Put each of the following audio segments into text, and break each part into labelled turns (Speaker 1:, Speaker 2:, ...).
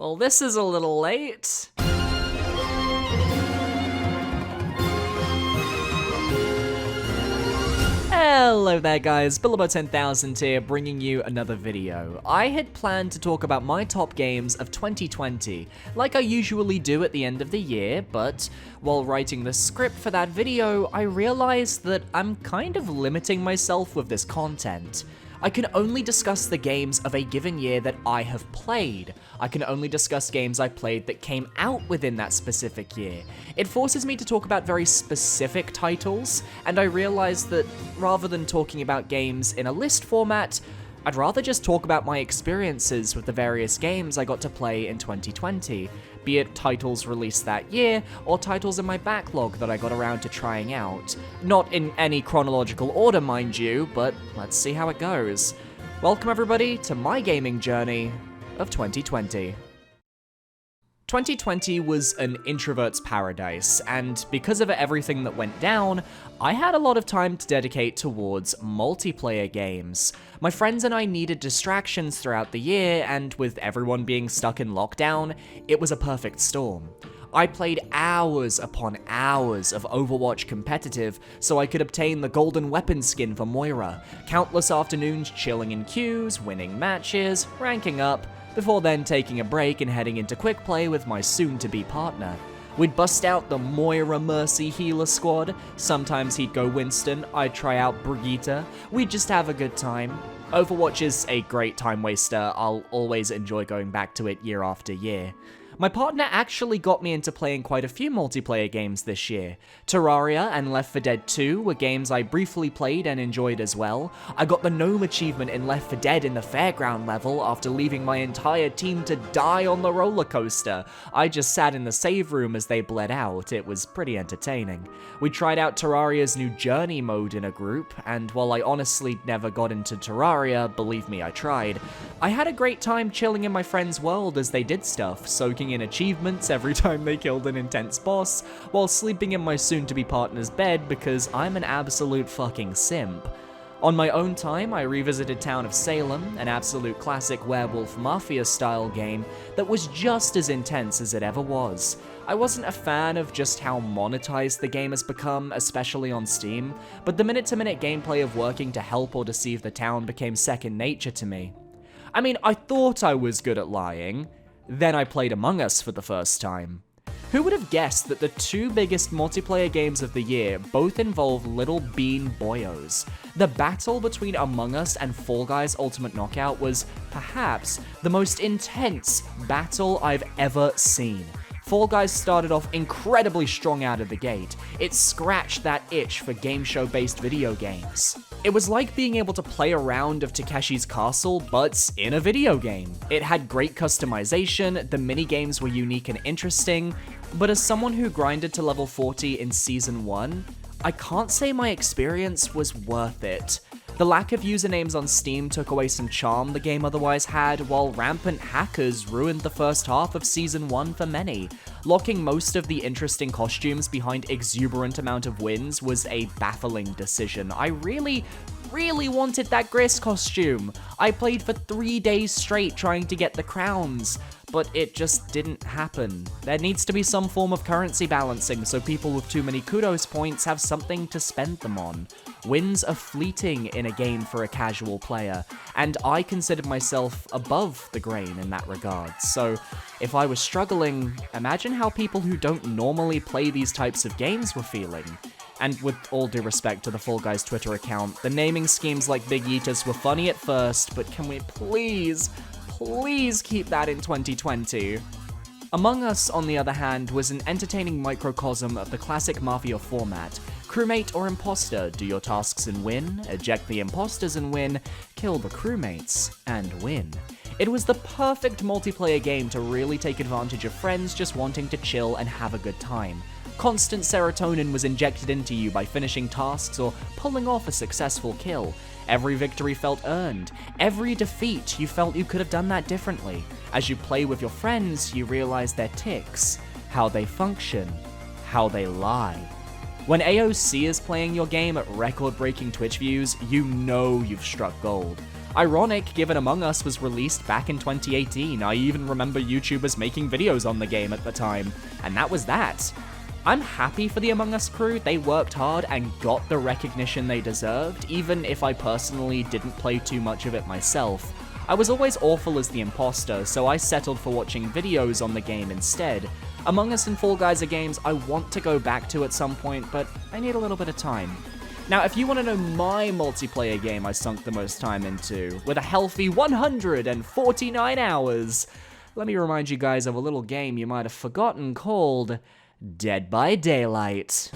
Speaker 1: Well, this is a little late. Hello there guys, Billybae10K here, bringing you another video. I had planned to talk about my top games of 2020, like I usually do at the end of the year, but while writing the script for that video, I realized that I'm kind of limiting myself with this content. I can only discuss the games of a given year that I have played. I can only discuss games I played that came out within that specific year. It forces me to talk about very specific titles, and I realized that rather than talking about games in a list format, I'd rather just talk about my experiences with the various games I got to play in 2020, be it titles released that year, or titles in my backlog that I got around to trying out. Not in any chronological order, mind you, but let's see how it goes. Welcome everybody to my gaming journey of 2020. 2020 was an introvert's paradise, and because of everything that went down, I had a lot of time to dedicate towards multiplayer games. My friends and I needed distractions throughout the year, and with everyone being stuck in lockdown, it was a perfect storm. I played hours upon hours of Overwatch competitive so I could obtain the golden weapon skin for Moira, countless afternoons chilling in queues, winning matches, ranking up, before then taking a break and heading into quick play with my soon-to-be partner. We'd bust out the Moira Mercy healer squad, sometimes he'd go Winston, I'd try out Brigitte, we'd just have a good time. Overwatch is a great time waster, I'll always enjoy going back to it year after year. My partner actually got me into playing quite a few multiplayer games this year. Terraria and Left 4 Dead 2 were games I briefly played and enjoyed as well. I got the Gnome achievement in Left 4 Dead in the fairground level after leaving my entire team to die on the roller coaster. I just sat in the save room as they bled out, it was pretty entertaining. We tried out Terraria's new Journey mode in a group, and while I honestly never got into Terraria, believe me I tried, I had a great time chilling in my friend's world as they did stuff, soaking in achievements every time they killed an intense boss, while sleeping in my soon-to-be partner's bed because I'm an absolute fucking simp. On my own time, I revisited Town of Salem, an absolute classic werewolf mafia-style game that was just as intense as it ever was. I wasn't a fan of just how monetized the game has become, especially on Steam, but the minute-to-minute gameplay of working to help or deceive the town became second nature to me. I mean, I thought I was good at lying. Then I played Among Us for the first time. Who would have guessed that the two biggest multiplayer games of the year both involve little bean boyos? The battle between Among Us and Fall Guys Ultimate Knockout was, perhaps, the most intense battle I've ever seen. Fall Guys started off incredibly strong out of the gate. It scratched that itch for game show-based video games. It was like being able to play a round of Takeshi's Castle, but in a video game. It had great customization, the minigames were unique and interesting, but as someone who grinded to level 40 in Season 1, I can't say my experience was worth it. The lack of usernames on Steam took away some charm the game otherwise had, while rampant hackers ruined the first half of Season 1 for many. Locking most of the interesting costumes behind exuberant amount of wins was a baffling decision. I really wanted that Gris costume. I played for 3 days straight trying to get the crowns, but it just didn't happen. There needs to be some form of currency balancing so people with too many kudos points have something to spend them on. Wins are fleeting in a game for a casual player, and I considered myself above the grain in that regard. So if I was struggling, imagine how people who don't normally play these types of games were feeling. And with all due respect to the Fall Guys Twitter account, the naming schemes like Big Eaters were funny at first, but can we please keep that in 2020? Among Us, on the other hand, was an entertaining microcosm of the classic Mafia format. Crewmate or imposter, do your tasks and win, eject the imposters and win, kill the crewmates and win. It was the perfect multiplayer game to really take advantage of friends just wanting to chill and have a good time. Constant serotonin was injected into you by finishing tasks or pulling off a successful kill. Every victory felt earned. Every defeat, you felt you could have done that differently. As you play with your friends, you realize their tics, how they function, how they lie. When AOC is playing your game at record-breaking Twitch views, you know you've struck gold. Ironic, given Among Us was released back in 2018. I even remember YouTubers making videos on the game at the time, and that was that. I'm happy for the Among Us crew. They worked hard and got the recognition they deserved, even if I personally didn't play too much of it myself. I was always awful as the imposter, so I settled for watching videos on the game instead. Among Us and Fall Guys are games I want to go back to at some point, but I need a little bit of time. Now, if you want to know my multiplayer game I sunk the most time into, with a healthy 149 hours, let me remind you guys of a little game you might have forgotten called Dead by Daylight.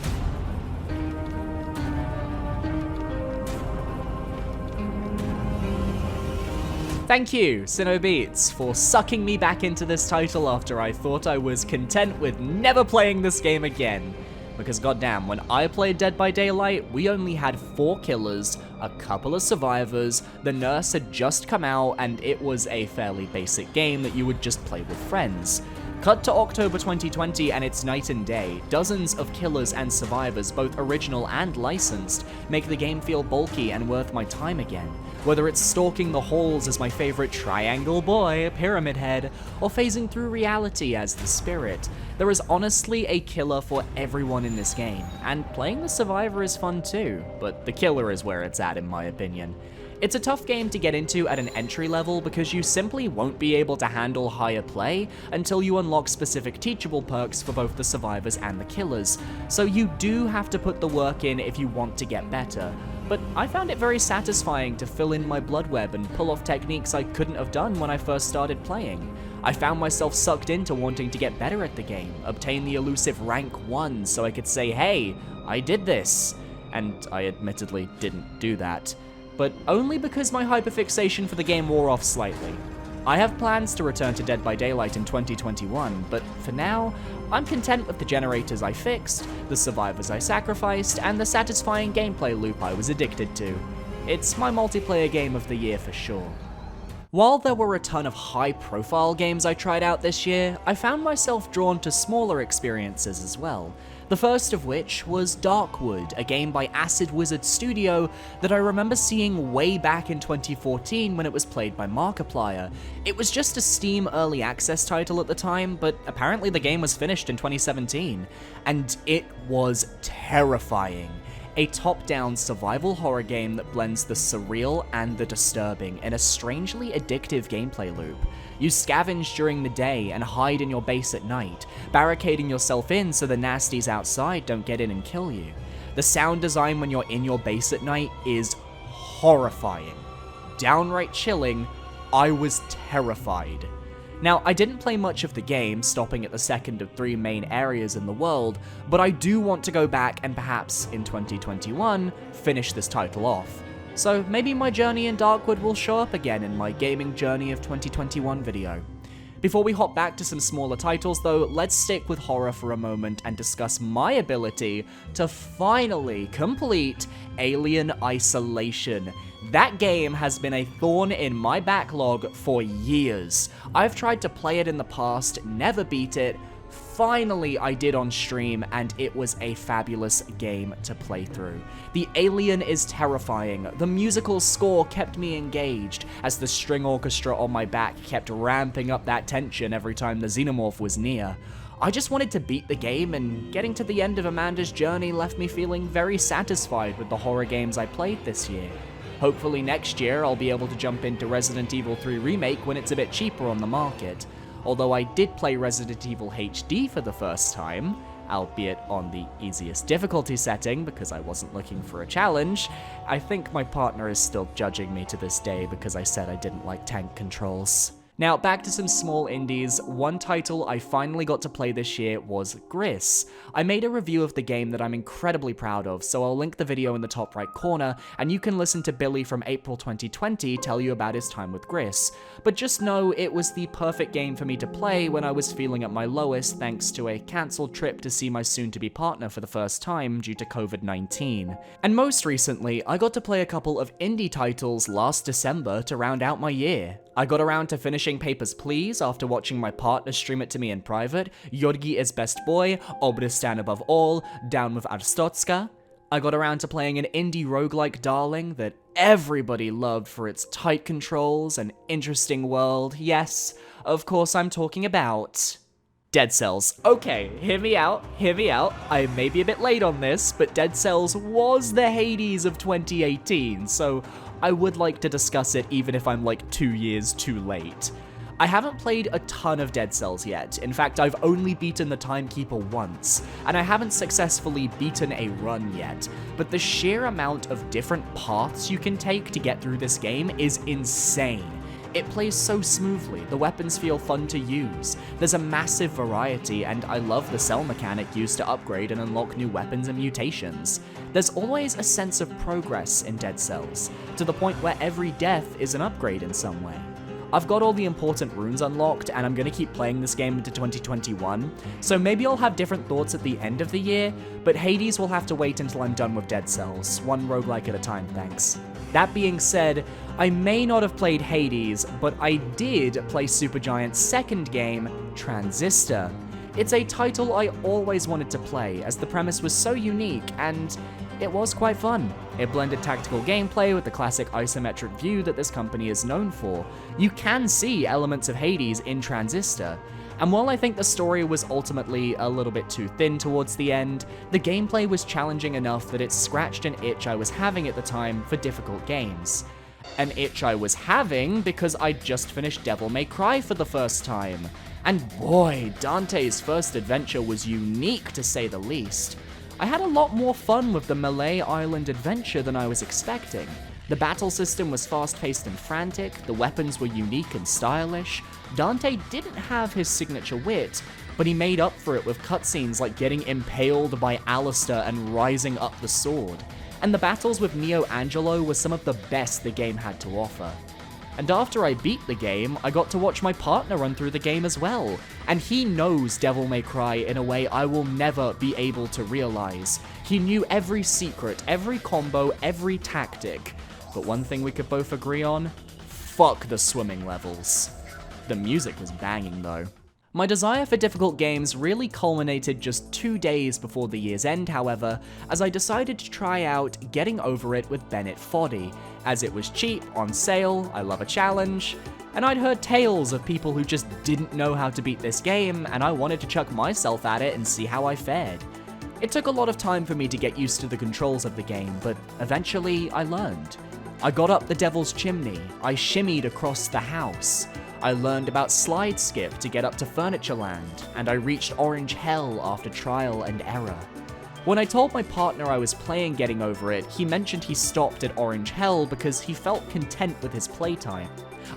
Speaker 1: Thank you, Xenobeats, for sucking me back into this title after I thought I was content with never playing this game again. Because goddamn, when I played Dead by Daylight, we only had 4 killers, a couple of survivors, the nurse had just come out, and it was a fairly basic game that you would just play with friends. Cut to October 2020 and it's night and day. Dozens of killers and survivors, both original and licensed, make the game feel bulky and worth my time again. Whether it's stalking the halls as my favorite triangle boy, Pyramid Head, or phasing through reality as the Spirit, there is honestly a killer for everyone in this game, and playing the survivor is fun too, but the killer is where it's at in my opinion. It's a tough game to get into at an entry level because you simply won't be able to handle higher play until you unlock specific teachable perks for both the survivors and the killers, so you do have to put the work in if you want to get better. But I found it very satisfying to fill in my blood web and pull off techniques I couldn't have done when I first started playing. I found myself sucked into wanting to get better at the game, obtain the elusive rank 1 so I could say, hey, I did this. And I admittedly didn't do that, but only because my hyperfixation for the game wore off slightly. I have plans to return to Dead by Daylight in 2021, but for now, I'm content with the generators I fixed, the survivors I sacrificed, and the satisfying gameplay loop I was addicted to. It's my multiplayer game of the year for sure. While there were a ton of high-profile games I tried out this year, I found myself drawn to smaller experiences as well. The first of which was Darkwood, a game by Acid Wizard Studio that I remember seeing way back in 2014 when it was played by Markiplier. It was just a Steam Early Access title at the time, but apparently the game was finished in 2017, and it was terrifying. A top-down survival horror game that blends the surreal and the disturbing in a strangely addictive gameplay loop. You scavenge during the day and hide in your base at night, barricading yourself in so the nasties outside don't get in and kill you. The sound design when you're in your base at night is horrifying. Downright chilling. I was terrified. Now, I didn't play much of the game, stopping at the second of 3 main areas in the world, but I do want to go back and perhaps, in 2021, finish this title off. So maybe my journey in Darkwood will show up again in my Gaming Journey of 2021 video. Before we hop back to some smaller titles though, let's stick with horror for a moment and discuss my ability to finally complete Alien Isolation. That game has been a thorn in my backlog for years. I've tried to play it in the past, never beat it. Finally, I did on stream, and it was a fabulous game to play through. The alien is terrifying, the musical score kept me engaged, as the string orchestra on my back kept ramping up that tension every time the xenomorph was near. I just wanted to beat the game, and getting to the end of Amanda's journey left me feeling very satisfied with the horror games I played this year. Hopefully next year I'll be able to jump into Resident Evil 3 Remake when it's a bit cheaper on the market. Although I did play Resident Evil HD for the first time, albeit on the easiest difficulty setting because I wasn't looking for a challenge, I think my partner is still judging me to this day because I said I didn't like tank controls. Now, back to some small indies. One title I finally got to play this year was Gris. I made a review of the game that I'm incredibly proud of, so I'll link the video in the top right corner, and you can listen to Billy from April 2020 tell you about his time with Gris. But just know it was the perfect game for me to play when I was feeling at my lowest thanks to a cancelled trip to see my soon-to-be partner for the first time due to COVID-19. And most recently, I got to play a couple of indie titles last December to round out my year. I got around to finishing Papers, Please after watching my partner stream it to me in private, Yorgi is Best Boy, Obristan Above All, Down with Arstotska. I got around to playing an indie roguelike darling that everybody loved for its tight controls and interesting world. Yes, of course I'm talking about Dead Cells. Okay, hear me out. I may be a bit late on this, but Dead Cells was the Hades of 2018, so I would like to discuss it even if I'm like 2 years too late. I haven't played a ton of Dead Cells yet. In fact, I've only beaten the Timekeeper once, and I haven't successfully beaten a run yet, but the sheer amount of different paths you can take to get through this game is insane. It plays so smoothly, the weapons feel fun to use, there's a massive variety, and I love the cell mechanic used to upgrade and unlock new weapons and mutations. There's always a sense of progress in Dead Cells, to the point where every death is an upgrade in some way. I've got all the important runes unlocked, and I'm gonna keep playing this game into 2021, so maybe I'll have different thoughts at the end of the year, but Hades will have to wait until I'm done with Dead Cells, one roguelike at a time, thanks. That being said, I may not have played Hades, but I did play Supergiant's second game, Transistor. It's a title I always wanted to play, as the premise was so unique, and it was quite fun. It blended tactical gameplay with the classic isometric view that this company is known for. You can see elements of Hades in Transistor, and while I think the story was ultimately a little bit too thin towards the end, the gameplay was challenging enough that it scratched an itch I was having at the time for difficult games. An itch I was having because I'd just finished Devil May Cry for the first time. And boy, Dante's first adventure was unique to say the least. I had a lot more fun with the Malay Island adventure than I was expecting. The battle system was fast-paced and frantic, the weapons were unique and stylish. Dante didn't have his signature wit, but he made up for it with cutscenes like getting impaled by Alistair and rising up the sword. And the battles with Neo Angelo were some of the best the game had to offer. And after I beat the game, I got to watch my partner run through the game as well, and he knows Devil May Cry in a way I will never be able to realize. He knew every secret, every combo, every tactic. But one thing we could both agree on? Fuck the swimming levels. The music was banging though. My desire for difficult games really culminated just 2 days before the year's end, however, as I decided to try out Getting Over It with Bennett Foddy, as it was cheap, on sale, I love a challenge, and I'd heard tales of people who just didn't know how to beat this game, and I wanted to chuck myself at it and see how I fared. It took a lot of time for me to get used to the controls of the game, but eventually I learned. I got up the Devil's Chimney, I shimmied across the house, I learned about Slide Skip to get up to Furnitureland, and I reached Orange Hell after trial and error. When I told my partner I was playing Getting Over It, he mentioned he stopped at Orange Hell because he felt content with his playtime.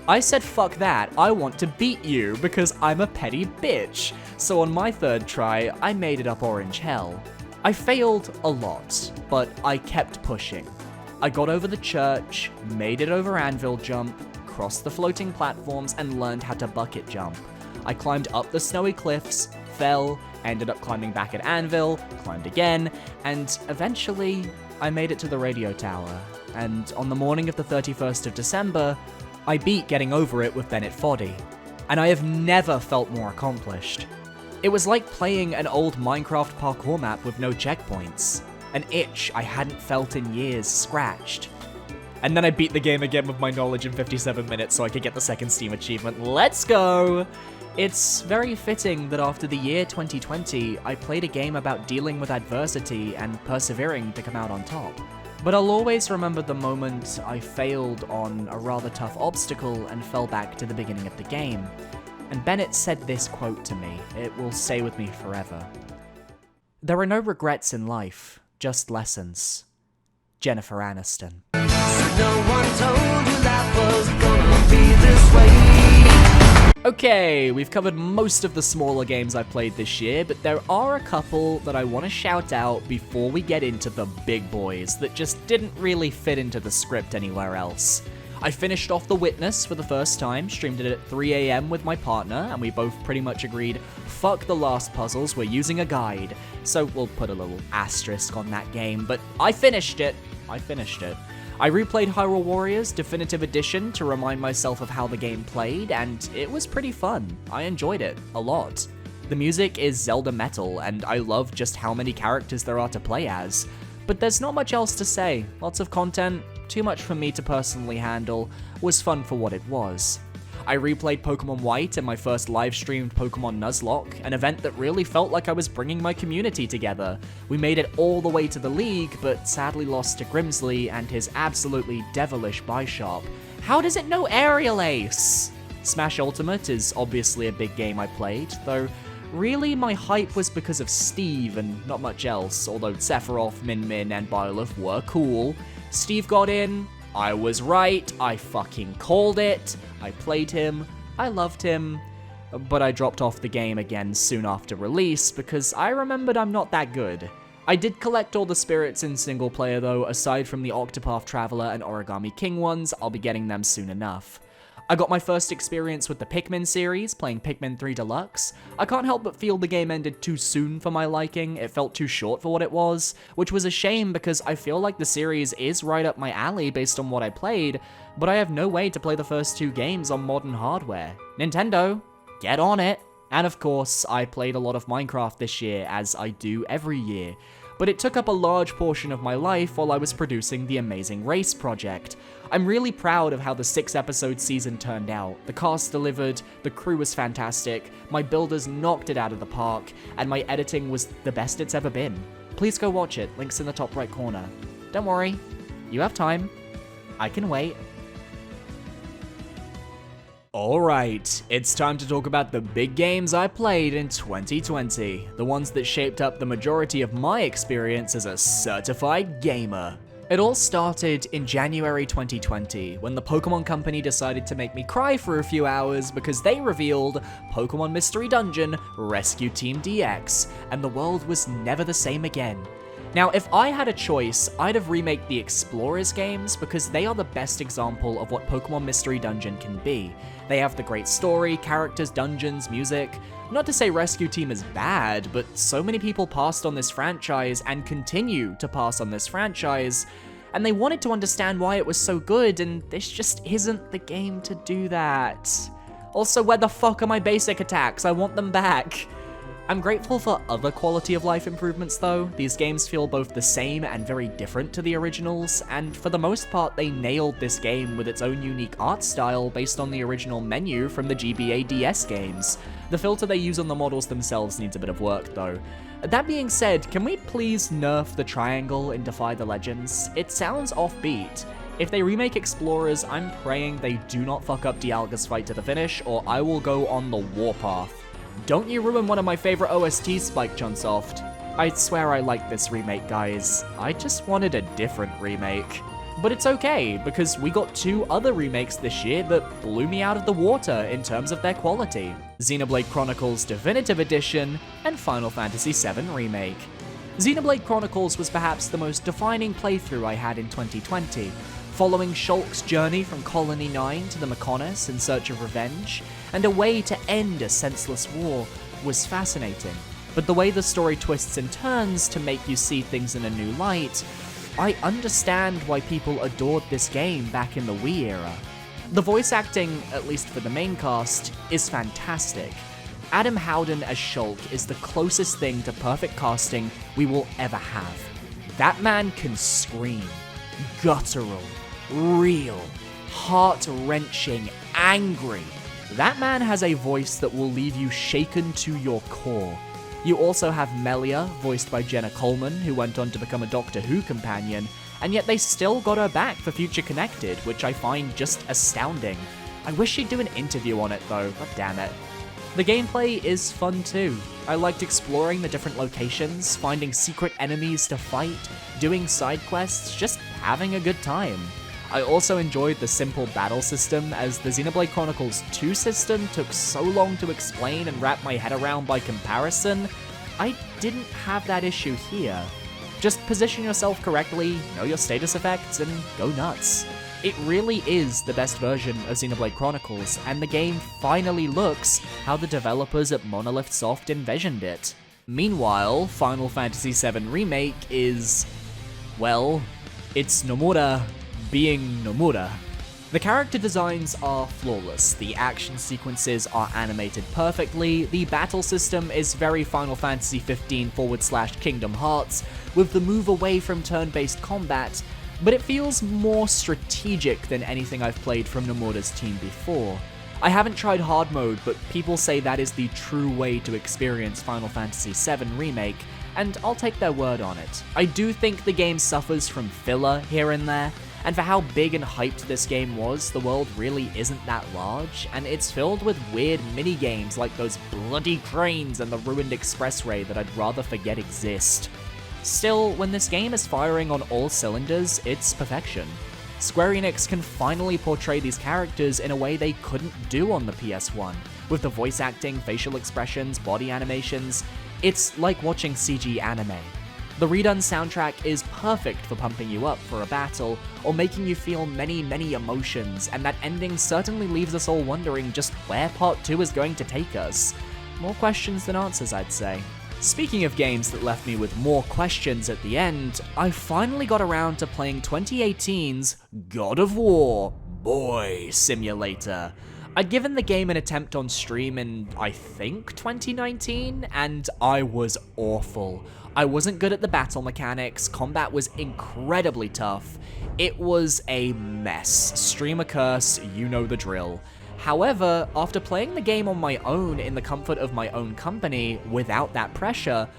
Speaker 1: I said fuck that, I want to beat you because I'm a petty bitch, so on my third try, I made it up Orange Hell. I failed a lot, but I kept pushing. I got over the church, made it over Anvil Jump, crossed the floating platforms, and learned how to bucket jump. I climbed up the snowy cliffs, fell, ended up climbing back at Anvil, climbed again, and eventually I made it to the radio tower. And on the morning of the 31st of December, I beat Getting Over It with Bennett Foddy. And I have never felt more accomplished. It was like playing an old Minecraft parkour map with no checkpoints. An itch I hadn't felt in years scratched. And then I beat the game again with my knowledge in 57 minutes so I could get the second Steam achievement. Let's go! It's very fitting that after the year 2020, I played a game about dealing with adversity and persevering to come out on top. But I'll always remember the moment I failed on a rather tough obstacle and fell back to the beginning of the game. And Bennett said this quote to me. It will stay with me forever. "There are no regrets in life, just lessons." Jennifer Aniston. No one told you life was gonna be this way. Okay, we've covered most of the smaller games I've played this year, but there are a couple that I want to shout out before we get into the big boys that just didn't really fit into the script anywhere else. I finished off The Witness for the first time, streamed it at 3 AM with my partner, and we both pretty much agreed, fuck the last puzzles, we're using a guide. So we'll put a little asterisk on that game, but I finished it. I replayed Hyrule Warriors Definitive Edition to remind myself of how the game played, and it was pretty fun. I enjoyed it a lot. The music is Zelda metal, and I love just how many characters there are to play as. But there's not much else to say. Lots of content, too much for me to personally handle, was fun for what it was. I replayed Pokemon White and my first live-streamed Pokemon Nuzlocke, an event that really felt like I was bringing my community together. We made it all the way to the league, but sadly lost to Grimsley and his absolutely devilish Bishop. How does it know Aerial Ace? Smash Ultimate is obviously a big game I played, though really my hype was because of Steve and not much else, although Sephiroth, Min Min, and Byleth were cool. Steve got in, I was right, I fucking called it, I played him, I loved him, but I dropped off the game again soon after release because I remembered I'm not that good. I did collect all the spirits in single player though, aside from the Octopath Traveler and Origami King ones. I'll be getting them soon enough. I got my first experience with the Pikmin series, playing Pikmin 3 Deluxe. I can't help but feel the game ended too soon for my liking. It felt too short for what it was, which was a shame because I feel like the series is right up my alley based on what I played, but I have no way to play the first two games on modern hardware. Nintendo, get on it! And of course, I played a lot of Minecraft this year, as I do every year, but it took up a large portion of my life while I was producing the Amazing Race project. I'm really proud of how the 6-episode season turned out. The cast delivered, the crew was fantastic, my builders knocked it out of the park, and my editing was the best it's ever been. Please go watch it, links in the top right corner. Don't worry, you have time. I can wait. Alright, it's time to talk about the big games I played in 2020, the ones that shaped up the majority of my experience as a certified gamer. It all started in January 2020, when the Pokemon Company decided to make me cry for a few hours because they revealed Pokemon Mystery Dungeon Rescue Team DX, and the world was never the same again. Now, if I had a choice, I'd have remade the Explorers games because they are the best example of what Pokemon Mystery Dungeon can be. They have the great story, characters, dungeons, music. Not to say Rescue Team is bad, but so many people passed on this franchise and continue to pass on this franchise, and they wanted to understand why it was so good, and this just isn't the game to do that. Also, where the fuck are my basic attacks? I want them back. I'm grateful for other quality of life improvements though. These games feel both the same and very different to the originals, and for the most part they nailed this game with its own unique art style based on the original menu from the GBA DS games. The filter they use on the models themselves needs a bit of work though. That being said, can we please nerf the triangle in Defy the Legends? It sounds offbeat. If they remake Explorers, I'm praying they do not fuck up Dialga's fight to the finish, or I will go on the warpath. Don't you ruin one of my favorite OSTs, Spike Chunsoft. I swear I like this remake, guys. I just wanted a different remake. But it's okay, because we got two other remakes this year that blew me out of the water in terms of their quality. Xenoblade Chronicles Definitive Edition and Final Fantasy VII Remake. Xenoblade Chronicles was perhaps the most defining playthrough I had in 2020. Following Shulk's journey from Colony 9 to the Mechonis in search of revenge, and a way to end a senseless war, was fascinating. But the way the story twists and turns to make you see things in a new light, I understand why people adored this game back in the Wii era. The voice acting, at least for the main cast, is fantastic. Adam Howden as Shulk is the closest thing to perfect casting we will ever have. That man can scream. Guttural. Real, heart-wrenching, angry. That man has a voice that will leave you shaken to your core. You also have Melia, voiced by Jenna Coleman, who went on to become a Doctor Who companion, and yet they still got her back for Future Connected, which I find just astounding. I wish she'd do an interview on it though, god damn it. The gameplay is fun too. I liked exploring the different locations, finding secret enemies to fight, doing side quests, just having a good time. I also enjoyed the simple battle system, as the Xenoblade Chronicles 2 system took so long to explain and wrap my head around by comparison. I didn't have that issue here. Just position yourself correctly, know your status effects, and go nuts. It really is the best version of Xenoblade Chronicles, and the game finally looks how the developers at Monolith Soft envisioned it. Meanwhile, Final Fantasy VII Remake is, well, it's Nomura being Nomura. The character designs are flawless, the action sequences are animated perfectly, the battle system is very Final Fantasy 15/Kingdom Hearts, with the move away from turn-based combat, but it feels more strategic than anything I've played from Nomura's team before. I haven't tried hard mode, but people say that is the true way to experience Final Fantasy VII Remake, and I'll take their word on it. I do think the game suffers from filler here and there, and for how big and hyped this game was, the world really isn't that large, and it's filled with weird mini-games like those bloody cranes and the ruined expressway that I'd rather forget exist. Still, when this game is firing on all cylinders, it's perfection. Square Enix can finally portray these characters in a way they couldn't do on the PS1. With the voice acting, facial expressions, body animations, it's like watching CG anime. The redone soundtrack is perfect for pumping you up for a battle, or making you feel many, many emotions, and that ending certainly leaves us all wondering just where Part 2 is going to take us. More questions than answers, I'd say. Speaking of games that left me with more questions at the end, I finally got around to playing 2018's God of War Boy Simulator. I'd given the game an attempt on stream in, I think, 2019, and I was awful. I wasn't good at the battle mechanics, combat was incredibly tough. It was a mess. Streamer curse, you know the drill. However, after playing the game on my own in the comfort of my own company, without that pressure,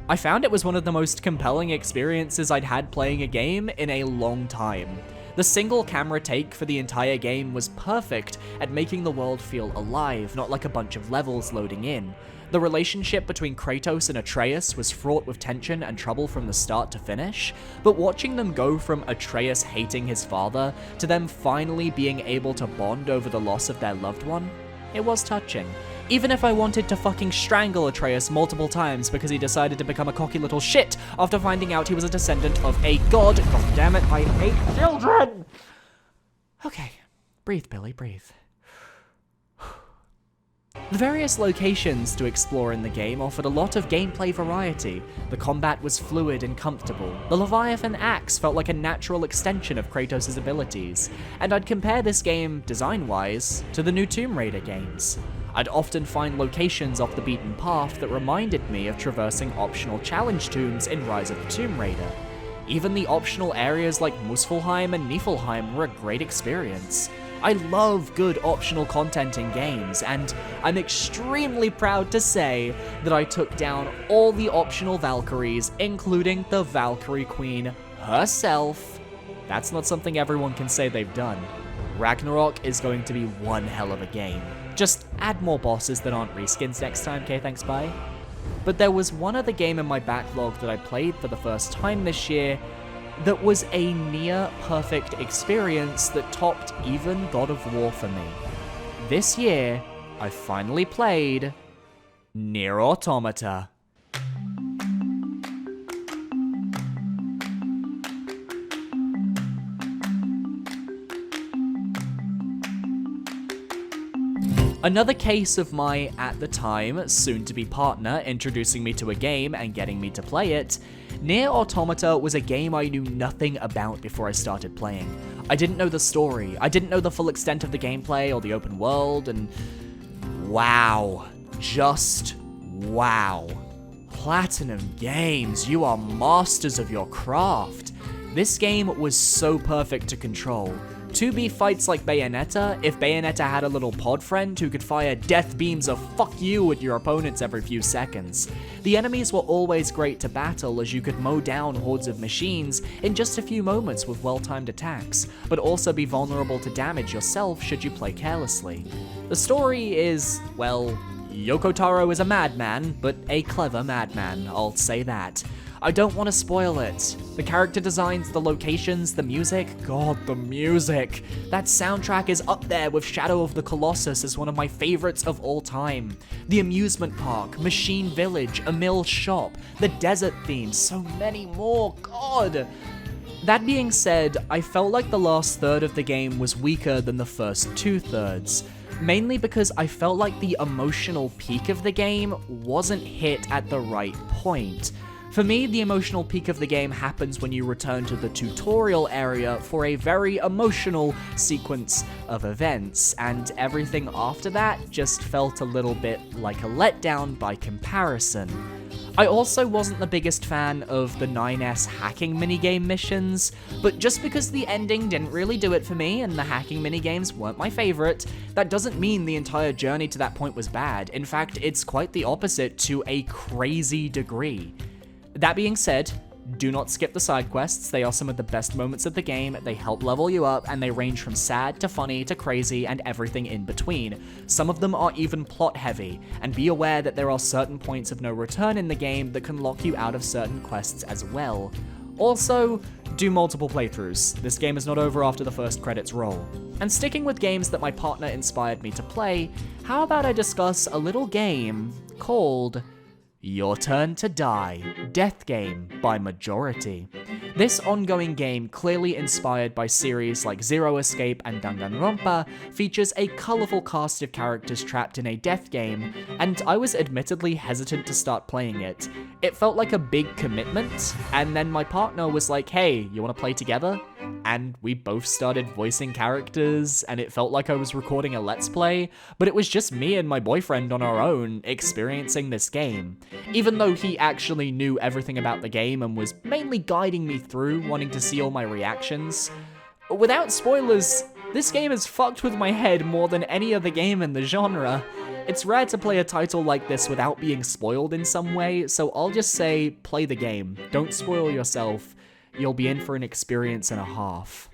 Speaker 1: I found it was one of the most compelling experiences I'd had playing a game in a long time. The single camera take for the entire game was perfect at making the world feel alive, not like a bunch of levels loading in. The relationship between Kratos and Atreus was fraught with tension and trouble from the start to finish, but watching them go from Atreus hating his father to them finally being able to bond over the loss of their loved one, it was touching. Even if I wanted to fucking strangle Atreus multiple times because he decided to become a cocky little shit after finding out he was a descendant of a god. God damn it, I hate children! Okay, breathe, Billy, breathe. The various locations to explore in the game offered a lot of gameplay variety. The combat was fluid and comfortable. The Leviathan axe felt like a natural extension of Kratos' abilities, and I'd compare this game, design-wise, to the new Tomb Raider games. I'd often find locations off the beaten path that reminded me of traversing optional challenge tombs in Rise of the Tomb Raider. Even the optional areas like Muspelheim and Niflheim were a great experience. I love good optional content in games, and I'm extremely proud to say that I took down all the optional Valkyries, including the Valkyrie Queen herself. That's not something everyone can say they've done. Ragnarok is going to be one hell of a game. Just add more bosses that aren't reskins next time, okay, thanks, bye. But there was one other game in my backlog that I played for the first time this year that was a near-perfect experience that topped even God of War for me. This year, I finally played Nier Automata. Another case of my, at the time, soon-to-be partner introducing me to a game and getting me to play it. Nier Automata was a game I knew nothing about before I started playing. I didn't know the story, I didn't know the full extent of the gameplay or the open world, and wow, just wow. Platinum Games, you are masters of your craft. This game was so perfect to control. 2B fights like Bayonetta, if Bayonetta had a little pod friend who could fire death beams of fuck you at your opponents every few seconds. The enemies were always great to battle as you could mow down hordes of machines in just a few moments with well-timed attacks, but also be vulnerable to damage yourself should you play carelessly. The story is, well, Yoko Taro is a madman, but a clever madman, I'll say that. I don't want to spoil it. The character designs, the locations, the music, God, the music. That soundtrack is up there with Shadow of the Colossus as one of my favorites of all time. The amusement park, Machine Village, a mill shop, the desert theme, so many more, God. That being said, I felt like the last third of the game was weaker than the first 2/3. Mainly because I felt like the emotional peak of the game wasn't hit at the right point. For me, the emotional peak of the game happens when you return to the tutorial area for a very emotional sequence of events, and everything after that just felt a little bit like a letdown by comparison. I also wasn't the biggest fan of the 9S hacking minigame missions, but just because the ending didn't really do it for me and the hacking minigames weren't my favorite, that doesn't mean the entire journey to that point was bad. In fact, it's quite the opposite to a crazy degree. That being said, do not skip the side quests. They are some of the best moments of the game, they help level you up, and they range from sad to funny to crazy and everything in between. Some of them are even plot heavy, and be aware that there are certain points of no return in the game that can lock you out of certain quests as well. Also, do multiple playthroughs. This game is not over after the first credits roll. And sticking with games that my partner inspired me to play, how about I discuss a little game called Your Turn to Die, Death Game by Majority. This ongoing game, clearly inspired by series like Zero Escape and Danganronpa, features a colourful cast of characters trapped in a death game, and I was admittedly hesitant to start playing it. It felt like a big commitment, and then my partner was like, hey, you want to play together? And we both started voicing characters, and it felt like I was recording a Let's Play, but it was just me and my boyfriend on our own experiencing this game. Even though he actually knew everything about the game and was mainly guiding me through, wanting to see all my reactions. Without spoilers, this game has fucked with my head more than any other game in the genre. It's rare to play a title like this without being spoiled in some way, so I'll just say, play the game. Don't spoil yourself. You'll be in for an experience and a half.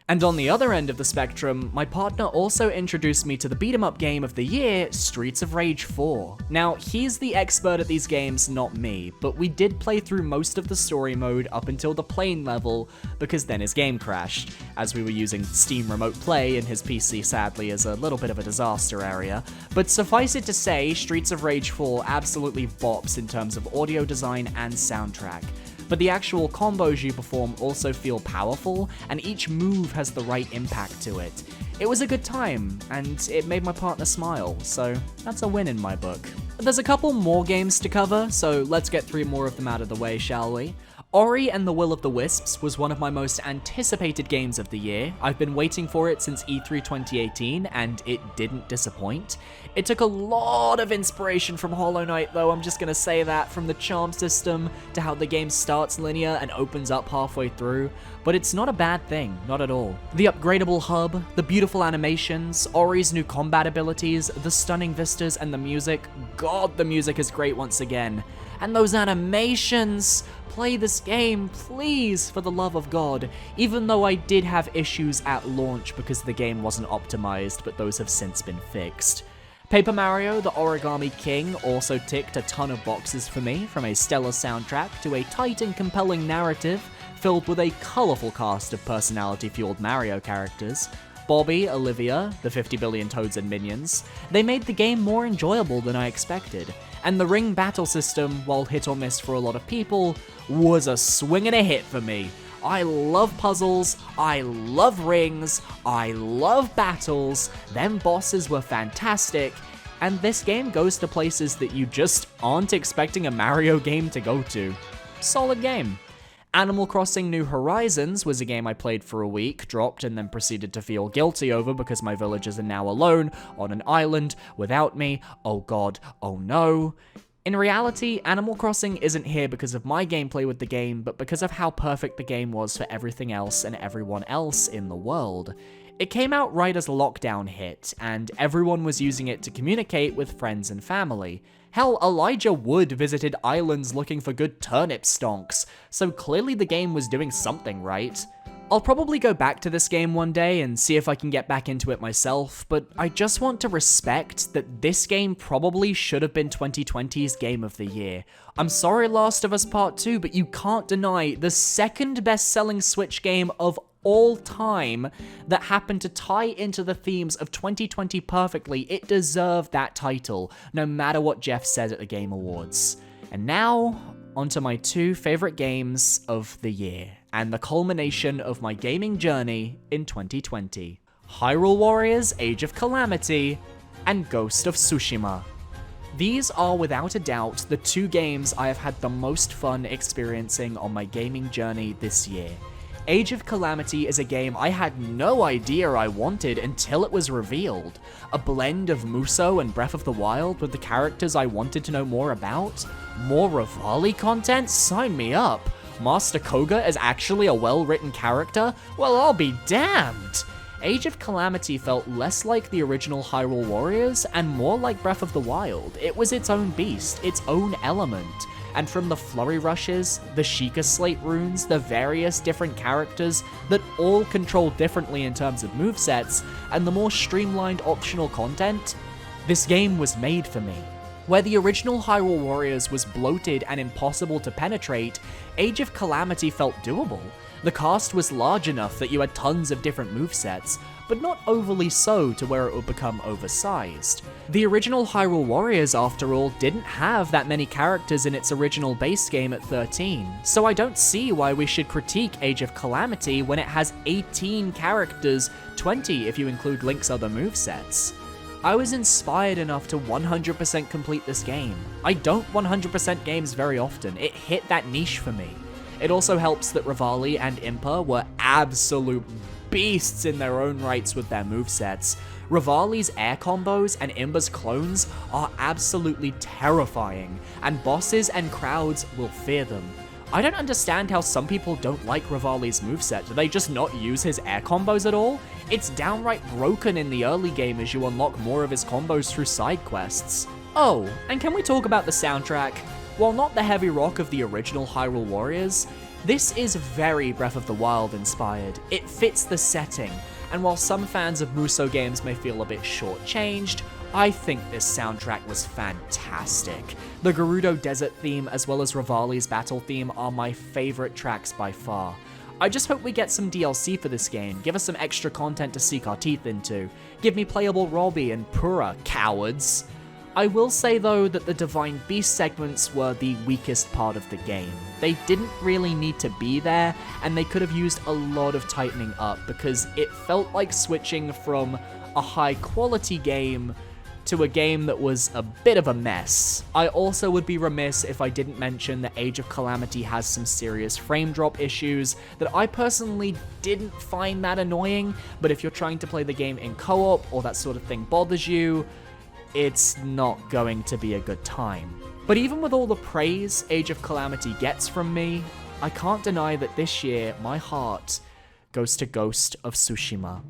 Speaker 1: And on the other end of the spectrum, my partner also introduced me to the beat-em-up game of the year, Streets of Rage 4. Now, he's the expert at these games, not me, but we did play through most of the story mode up until the plane level, because then his game crashed, as we were using Steam Remote Play and his PC sadly is a little bit of a disaster area. But suffice it to say, Streets of Rage 4 absolutely bops in terms of audio design and soundtrack. But the actual combos you perform also feel powerful, and each move has the right impact to it. It was a good time, and it made my partner smile, so that's a win in my book. There's a couple more games to cover, so let's get 3 more of them out of the way, shall we? Ori and the Will of the Wisps was one of my most anticipated games of the year. I've been waiting for it since E3 2018, and it didn't disappoint. It took a lot of inspiration from Hollow Knight though, I'm just gonna say that, from the charm system to how the game starts linear and opens up halfway through, but it's not a bad thing, not at all. The upgradable hub, the beautiful animations, Ori's new combat abilities, the stunning vistas, and the music. God, the music is great once again. And those animations! Play this game, please, for the love of God. Even though I did have issues at launch because the game wasn't optimized, but those have since been fixed. Paper Mario, the Origami King, also ticked a ton of boxes for me, from a stellar soundtrack to a tight and compelling narrative filled with a colourful cast of personality-fueled Mario characters. Bobby, Olivia, the 50 billion toads and minions, they made the game more enjoyable than I expected. And the ring battle system, while hit or miss for a lot of people, was a swing and a hit for me. I love puzzles, I love rings, I love battles, them bosses were fantastic, and this game goes to places that you just aren't expecting a Mario game to go to. Solid game. Animal Crossing New Horizons was a game I played for a week, dropped, and then proceeded to feel guilty over because my villagers are now alone on an island without me. Oh god, oh no. In reality, Animal Crossing isn't here because of my gameplay with the game, but because of how perfect the game was for everything else and everyone else in the world. It came out right as lockdown hit, and everyone was using it to communicate with friends and family. Hell, Elijah Wood visited islands looking for good turnip stonks, so clearly the game was doing something right. I'll probably go back to this game one day and see if I can get back into it myself, but I just want to respect that this game probably should have been 2020's Game of the Year. I'm sorry Last of Us Part 2, but you can't deny the second best-selling Switch game of all time that happened to tie into the themes of 2020 perfectly. It deserved that title, no matter what Jeff said at the Game Awards. And now, onto my 2 favorite games of the year, and the culmination of my gaming journey in 2020. Hyrule Warriors Age of Calamity and Ghost of Tsushima. These are without a doubt the two games I have had the most fun experiencing on my gaming journey this year. Age of Calamity is a game I had no idea I wanted until it was revealed. A blend of Muso and Breath of the Wild with the characters I wanted to know more about. More Rivali content? Sign me up. Master Koga is actually a well-written character? Well, I'll be damned! Age of Calamity felt less like the original Hyrule Warriors and more like Breath of the Wild. It was its own beast, its own element. And from the flurry rushes, the Sheikah Slate runes, the various different characters that all control differently in terms of movesets, and the more streamlined optional content, this game was made for me. Where the original Hyrule Warriors was bloated and impossible to penetrate, Age of Calamity felt doable. The cast was large enough that you had tons of different movesets, but not overly so to where it would become oversized. The original Hyrule Warriors, after all, didn't have that many characters in its original base game at 13, so I don't see why we should critique Age of Calamity when it has 18 characters, 20 if you include Link's other movesets. I was inspired enough to 100% complete this game. I don't 100% games very often, it hit that niche for me. It also helps that Rivali and Impa were absolute beasts in their own rights with their movesets. Rivali's air combos and Impa's clones are absolutely terrifying, and bosses and crowds will fear them. I don't understand how some people don't like Rivali's moveset. Do they just not use his air combos at all? It's downright broken in the early game as you unlock more of his combos through side quests. Oh, and can we talk about the soundtrack? While not the heavy rock of the original Hyrule Warriors, this is very Breath of the Wild inspired. It fits the setting, and while some fans of Muso games may feel a bit shortchanged, I think this soundtrack was fantastic. The Gerudo Desert theme as well as Rivali's battle theme are my favorite tracks by far. I just hope we get some DLC for this game, give us some extra content to sink our teeth into, give me playable Robbie and Pura, cowards. I will say though that the Divine Beast segments were the weakest part of the game. They didn't really need to be there, and they could have used a lot of tightening up because it felt like switching from a high quality game to a game that was a bit of a mess. I also would be remiss if I didn't mention that Age of Calamity has some serious frame drop issues that I personally didn't find that annoying, but if you're trying to play the game in co-op or that sort of thing bothers you, it's not going to be a good time. But even with all the praise Age of Calamity gets from me, I can't deny that this year my heart goes to Ghost of Tsushima.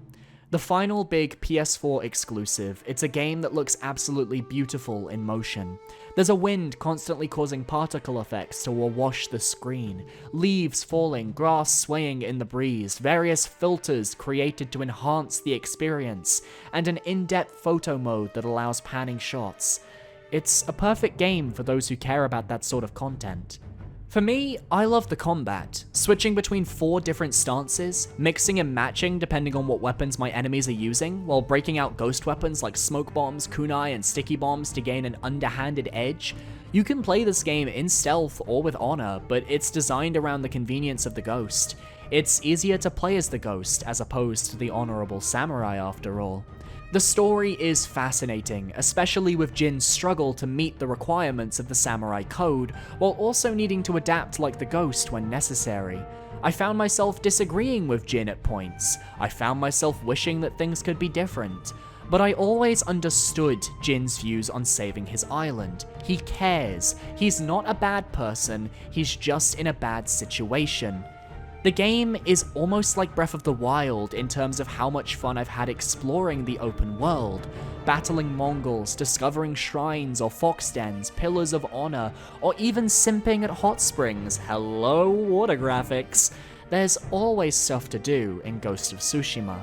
Speaker 1: The final big PS4 exclusive, it's a game that looks absolutely beautiful in motion. There's a wind constantly causing particle effects to wash the screen, leaves falling, grass swaying in the breeze, various filters created to enhance the experience, and an in-depth photo mode that allows panning shots. It's a perfect game for those who care about that sort of content. For me, I love the combat, switching between 4 different stances, mixing and matching depending on what weapons my enemies are using, while breaking out ghost weapons like smoke bombs, kunai, and sticky bombs to gain an underhanded edge. You can play this game in stealth or with honor, but it's designed around the convenience of the ghost. It's easier to play as the ghost as opposed to the honorable samurai after all. The story is fascinating, especially with Jin's struggle to meet the requirements of the samurai code, while also needing to adapt like the ghost when necessary. I found myself disagreeing with Jin at points. I found myself wishing that things could be different. But I always understood Jin's views on saving his island. He cares. He's not a bad person, he's just in a bad situation. The game is almost like Breath of the Wild in terms of how much fun I've had exploring the open world, battling Mongols, discovering shrines or fox dens, pillars of honor, or even simping at hot springs. Hello, water graphics. There's always stuff to do in Ghost of Tsushima.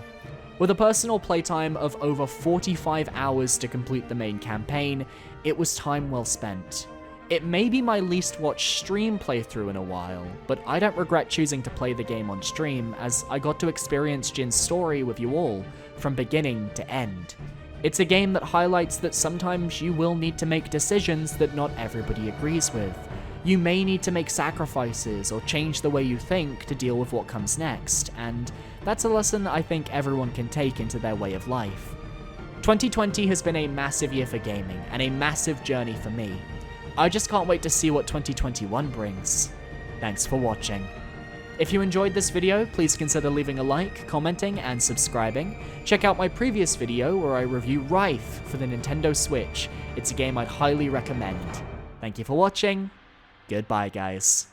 Speaker 1: With a personal playtime of over 45 hours to complete the main campaign, it was time well spent. It may be my least watched stream playthrough in a while, but I don't regret choosing to play the game on stream as I got to experience Jin's story with you all, from beginning to end. It's a game that highlights that sometimes you will need to make decisions that not everybody agrees with. You may need to make sacrifices or change the way you think to deal with what comes next, and that's a lesson I think everyone can take into their way of life. 2020 has been a massive year for gaming, and a massive journey for me. I just can't wait to see what 2021 brings. Thanks for watching. If you enjoyed this video, please consider leaving a like, commenting, and subscribing. Check out my previous video where I review Rife for the Nintendo Switch. It's a game I'd highly recommend. Thank you for watching. Goodbye, guys.